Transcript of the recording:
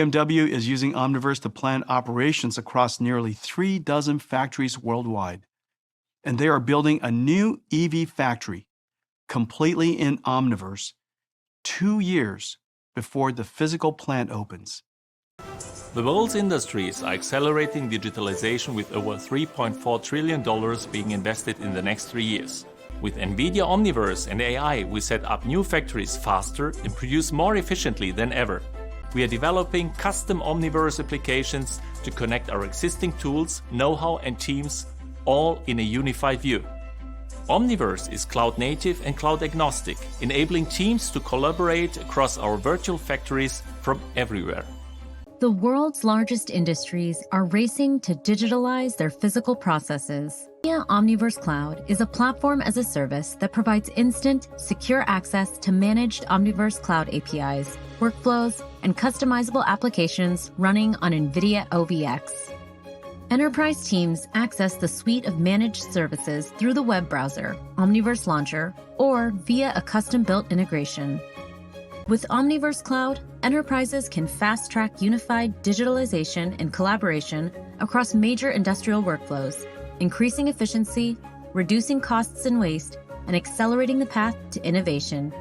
BMW is using Omniverse to plan operations across nearly 36 factories worldwide. And they are building a new EV factory completely in Omniverse 2 years before the physical plant opens. The world's industries are accelerating digitalization with over $3.4 trillion being invested in the next 3 years. With NVIDIA Omniverse and AI, we set up new factories faster and produce more efficiently than ever. We are developing custom Omniverse applications to connect our existing tools, know-how and teams, all in a unified view. Omniverse is cloud-native and cloud-agnostic, enabling teams to collaborate across our virtual factories from everywhere. The world's largest industries are racing to digitalize their physical processes. NVIDIA Omniverse Cloud is a platform as a service that provides instant, secure access to managed Omniverse Cloud APIs, workflows, and customizable applications running on NVIDIA OVX. Enterprise teams access the suite of managed services through the web browser, Omniverse Launcher, or via a custom-built integration. With Omniverse Cloud, enterprises can fast-track unified digitalization and collaboration across major industrial workflows, increasing efficiency, reducing costs and waste, and accelerating the path to innovation.